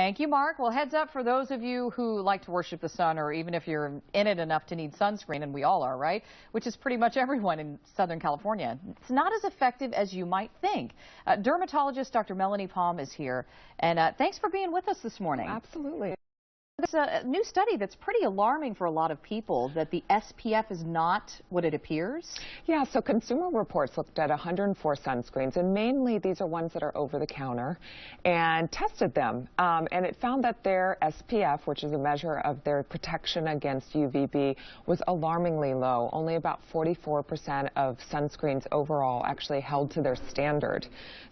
Thank you, Mark. Well, heads up for those of you who like to worship the sun, or even if you're in it enough to need sunscreen, and we all are, right? Which is pretty much everyone in Southern California. It's not as effective as you might think. Dermatologist Dr. Melanie Palm is here, and thanks for being with us this morning. Absolutely. There's a new study that's pretty alarming for a lot of people, that the SPF is not what it appears. Yeah, so Consumer Reports looked at 104 sunscreens, and mainly these are ones that are over the counter, and tested them. And it found that their SPF, which is a measure of their protection against UVB, was alarmingly low. Only about 44% of sunscreens overall actually held to their standard.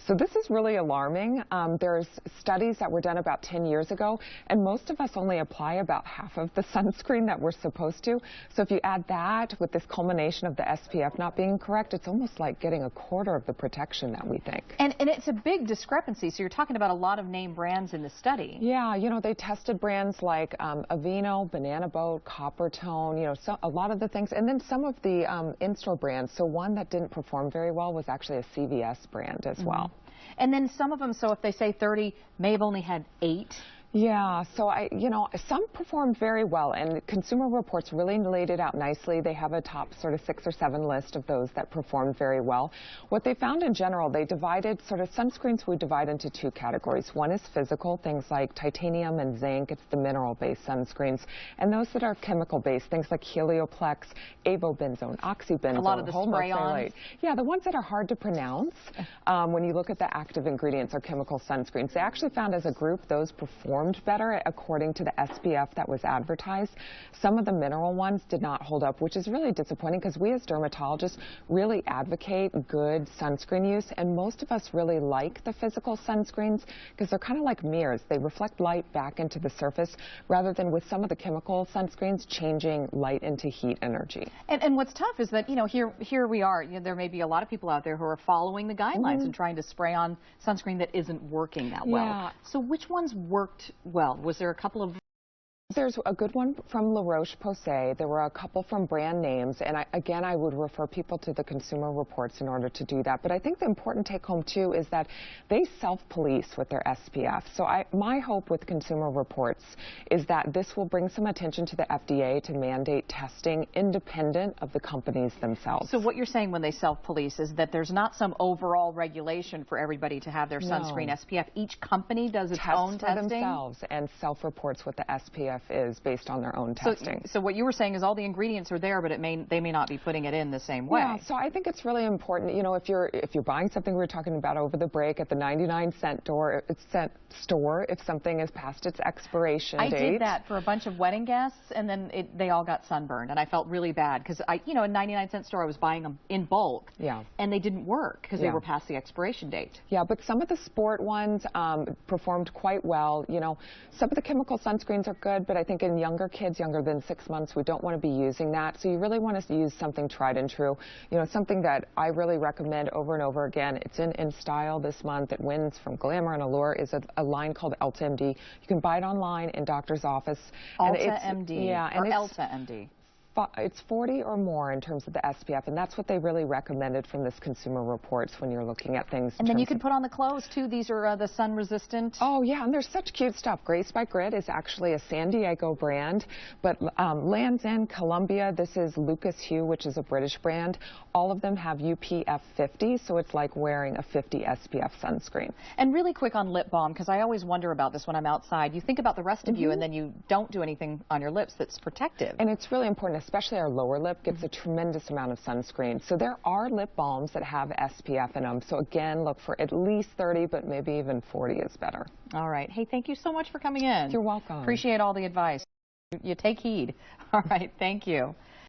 So this is really alarming. There's studies that were done about 10 years ago, and most of us only apply about half of the sunscreen that we're supposed to. So if you add that with this culmination of the SPF not being correct, it's almost like getting a quarter of the protection that we think. And it's a big discrepancy. So you're talking about a lot of name brands in the study. Yeah, you know, they tested brands like Aveeno, Banana Boat, Coppertone, you know, so a lot of the things. And then some of the in-store brands. So one that didn't perform very well was actually a CVS brand as well. And then some of them, so if they say 30, may have only had 8. Yeah, so some performed very well, and Consumer Reports really laid it out nicely. They have a top sort of 6 or 7 list of those that performed very well. What they found in general, they divided sunscreens we divide into 2 categories. One is physical, things like titanium and zinc. It's the mineral-based sunscreens, and those that are chemical-based, things like Helioplex, avobenzone, oxybenzone, a lot of the spray-ons. Yeah, the ones that are hard to pronounce. When you look at the active ingredients, are chemical sunscreens. They actually found as a group those performed better according to the SPF that was advertised. Some of the mineral ones did not hold up, which is really disappointing because we as dermatologists really advocate good sunscreen use, and most of us really like the physical sunscreens because they're kind of like mirrors. They reflect light back into the surface rather than with some of the chemical sunscreens changing light into heat energy. And what's tough is that, you know, here we are, you know, there may be a lot of people out there who are following the guidelines and trying to spray on sunscreen that isn't working that well. Yeah. So which ones worked well? Was there a couple of... There's a good one from La Roche-Posay. There were a couple from brand names, and again, I would refer people to the Consumer Reports in order to do that. But I think the important take-home, too, is that they self-police with their SPF. So my hope with Consumer Reports is that this will bring some attention to the FDA to mandate testing independent of the companies themselves. So what you're saying when they self-police is that there's not some overall regulation for everybody to have their sunscreen SPF. Each company does its own testing? themselves and self-reports what the SPF is based on their own testing. So what you were saying is all the ingredients are there, but they may not be putting it in the same way. Yeah, so I think it's really important, you know, if you're buying something we were talking about over the break at the 99-cent store, if something is past its expiration date. I did that for a bunch of wedding guests, and then they all got sunburned, and I felt really bad because you know, a 99-cent store, I was buying them in bulk, and they didn't work because they were past the expiration date. Yeah, but some of the sport ones performed quite well. You know, some of the chemical sunscreens are good, but I think in younger kids, younger than 6 months, we don't want to be using that. So you really want to use something tried and true. You know, something that I really recommend over and over again. It's in style this month. It wins from Glamour and Allure. Is a line called Elta MD. You can buy it online in doctor's office. Elta MD. Yeah, and or Elta MD. It's 40 or more in terms of the SPF, and that's what they really recommended from this Consumer Reports when you're looking at things. And then you can put on the clothes too. These are the sun resistant. Oh yeah, and there's such cute stuff. Grace by Grit is actually a San Diego brand, but Lands' End, Columbia, this is Lucas Hue, which is a British brand. All of them have UPF 50, so it's like wearing a 50 SPF sunscreen. And really quick on lip balm, because I always wonder about this when I'm outside. You think about the rest of you, and then you don't do anything on your lips that's protective. And it's really important, especially our lower lip gets a tremendous amount of sunscreen. So there are lip balms that have SPF in them. So again, look for at least 30, but maybe even 40 is better. All right. Hey, thank you so much for coming in. You're welcome. Appreciate all the advice. You take heed. All right. Thank you.